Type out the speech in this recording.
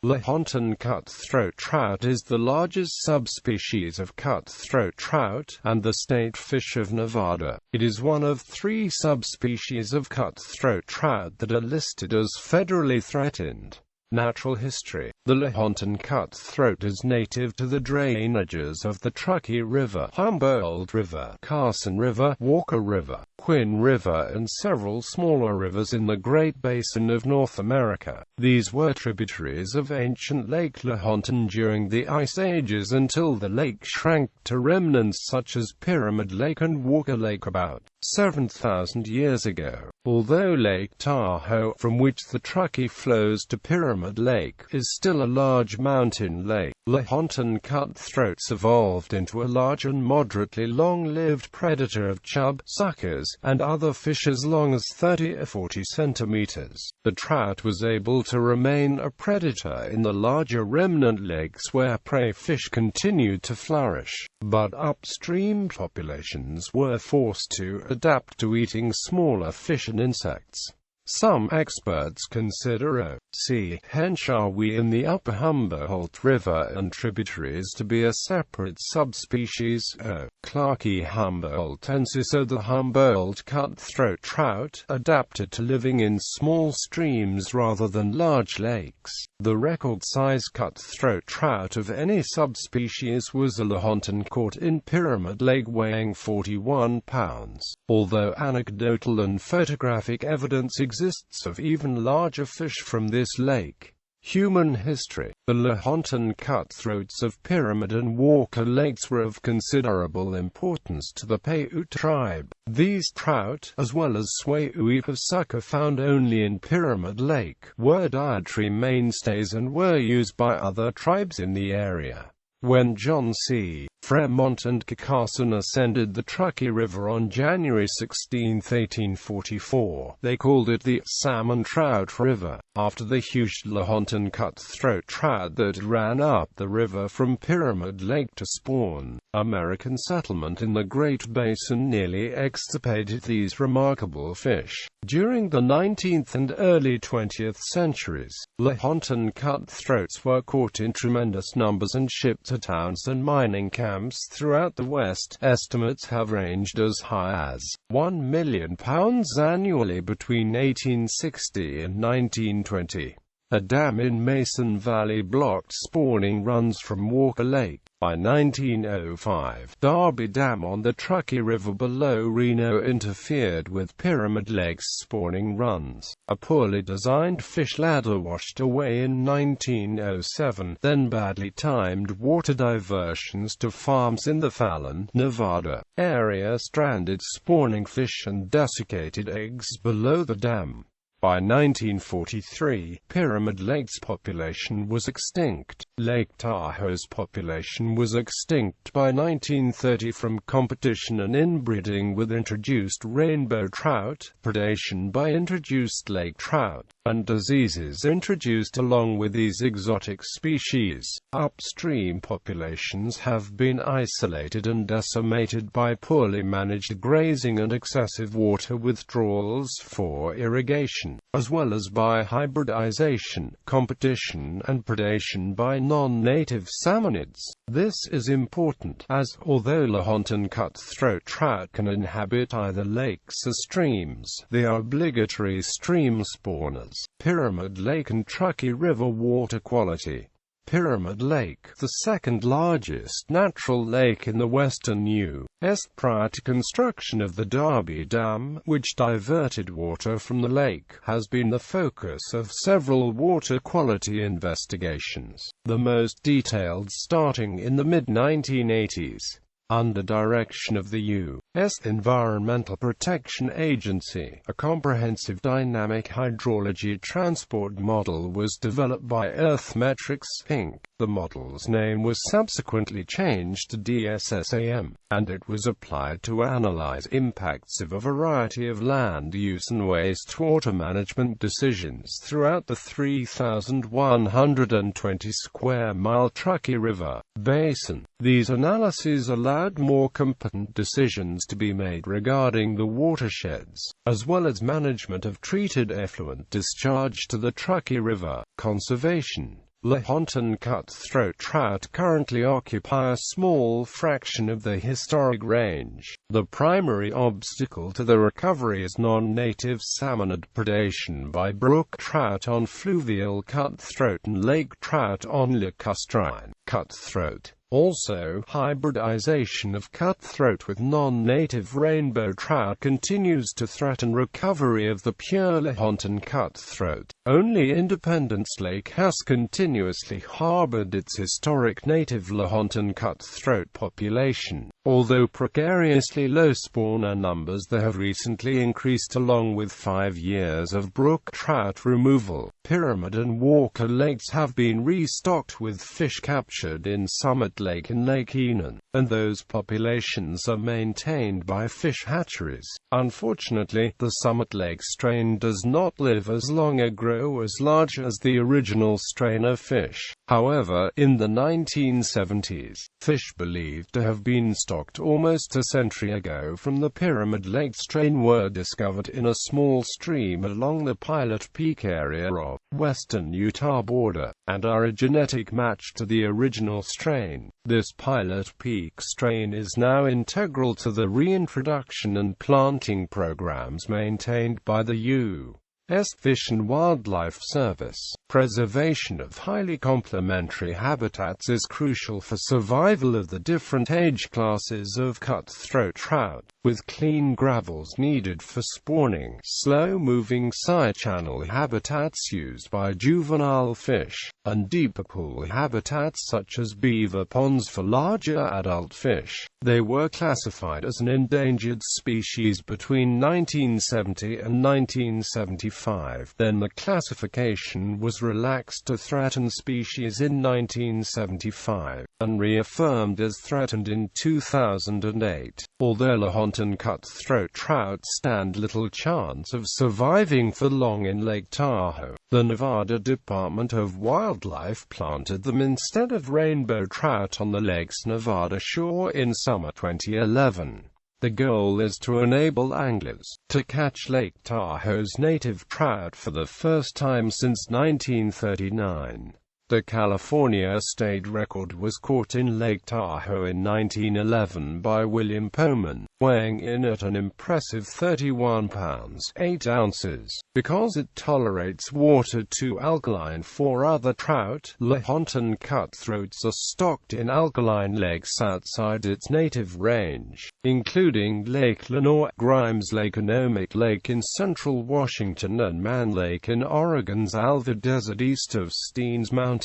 Lahontan cutthroat trout is the largest subspecies of cutthroat trout, and the state fish of Nevada. It is one of 3 subspecies of cutthroat trout that are listed as federally threatened. Natural history. The Lahontan cutthroat is native to the drainages of the Truckee River, Humboldt River, Carson River, Walker River, Quinn River and several smaller rivers in the Great Basin of North America. These were tributaries of ancient Lake Lahontan during the Ice Ages until the lake shrank to remnants such as Pyramid Lake and Walker Lake about 7,000 years ago. Although Lake Tahoe, from which the Truckee flows to Pyramid Lake, is still a large mountain lake, Lahontan cutthroats evolved into a large and moderately long-lived predator of chub, suckers, and other fish as long as 30 or 40 centimeters. The trout was able to remain a predator in the larger remnant lakes where prey fish continued to flourish, but upstream populations were forced to adapt to eating smaller fish and insects. Some experts consider O.C. henchawi in the upper Humboldt River and tributaries to be a separate subspecies O. clarkii humboldtensis, or the Humboldt cutthroat trout, adapted to living in small streams rather than large lakes. The record-size cutthroat trout of any subspecies was a Lahontan caught in Pyramid Lake weighing 41 pounds, although anecdotal and photographic evidence exists of even larger fish from this lake. Human history. The Lahontan cutthroats of Pyramid and Walker Lakes were of considerable importance to the Paiute tribe. These trout, as well as swai of sucker found only in Pyramid Lake, were dietary mainstays and were used by other tribes in the area. When John C. Fremont and Carson ascended the Truckee River on January 16, 1844, they called it the Salmon Trout River, after the huge Lahontan cutthroat trout that ran up the river from Pyramid Lake to spawn. American settlement in the Great Basin nearly extirpated these remarkable fish. During the 19th and early 20th centuries, Lahontan cutthroats were caught in tremendous numbers and shipped to towns and mining camps throughout the West. Estimates have ranged as high as £1 million annually between 1860 and 1920. A dam in Mason Valley blocked spawning runs from Walker Lake. By 1905, Darby Dam on the Truckee River below Reno interfered with Pyramid Lake's spawning runs. A poorly designed fish ladder washed away in 1907, then badly timed water diversions to farms in the Fallon, Nevada, area stranded spawning fish and desiccated eggs below the dam. By 1943, Pyramid Lake's population was extinct. Lake Tahoe's population was extinct by 1930 from competition and inbreeding with introduced rainbow trout, predation by introduced lake trout, and diseases introduced along with these exotic species. Upstream populations have been isolated and decimated by poorly managed grazing and excessive water withdrawals for irrigation, as well as by hybridization, competition and predation by non-native salmonids. This is important, as, although Lahontan cutthroat trout can inhabit either lakes or streams, they are obligatory stream spawners. Pyramid Lake and Truckee River water quality. Pyramid Lake, the second largest natural lake in the western U.S. prior to construction of the Darby Dam, which diverted water from the lake, has been the focus of several water quality investigations, the most detailed starting in the mid-1980s. Under direction of the U.S. Environmental Protection Agency, a comprehensive dynamic hydrology transport model was developed by Earthmetrics, Inc. The model's name was subsequently changed to DSSAM, and it was applied to analyze impacts of a variety of land use and wastewater management decisions throughout the 3,120 square mile Truckee River Basin. These analyses allowed more competent decisions to be made regarding the watersheds, as well as management of treated effluent discharge to the Truckee River. Conservation. Lahontan cutthroat trout currently occupy a small fraction of the historic range. The primary obstacle to the recovery is non-native salmonid predation by brook trout on fluvial cutthroat and lake trout on lacustrine cutthroat. Also, hybridization of cutthroat with non-native rainbow trout continues to threaten recovery of the pure Lahontan cutthroat. Only Independence Lake has continuously harbored its historic native Lahontan cutthroat population. Although precariously low spawner numbers, they have recently increased along with 5 years of brook trout removal. Pyramid and Walker lakes have been restocked with fish captured in Summit Lake and Lake Enon, and those populations are maintained by fish hatcheries. Unfortunately, the Summit Lake strain does not live as long or grow as large as the original strain of fish. However, in the 1970s, fish believed to have been stocked almost a century ago from the Pyramid Lake strain were discovered in a small stream along the Pilot Peak area of western Utah border, and are a genetic match to the original strain. This Pilot Peak strain is now integral to the reintroduction and planting programs maintained by the U.S. Fish and Wildlife Service. Preservation of highly complementary habitats is crucial for survival of the different age classes of cutthroat trout, with clean gravels needed for spawning, slow-moving side-channel habitats used by juvenile fish, and deeper pool habitats such as beaver ponds for larger adult fish. They were classified as an endangered species between 1970 and 1975. Then the classification was relaxed to threatened species in 1975, and reaffirmed as threatened in 2008. Although Lahontan cutthroat trout stand little chance of surviving for long in Lake Tahoe, the Nevada Department of Wildlife planted them instead of rainbow trout on the lake's Nevada shore in summer 2011. The goal is to enable anglers to catch Lake Tahoe's native trout for the first time since 1939. The California state record was caught in Lake Tahoe in 1911 by William Powman, weighing in at an impressive 31 pounds 8 ounces. Because it tolerates water too alkaline for other trout, Lahontan cutthroats are stocked in alkaline lakes outside its native range, including Lake Lenoir, Grimes Lake, Onomate Lake in central Washington, and Mann Lake in Oregon's Alva Desert east of Steens Mountain.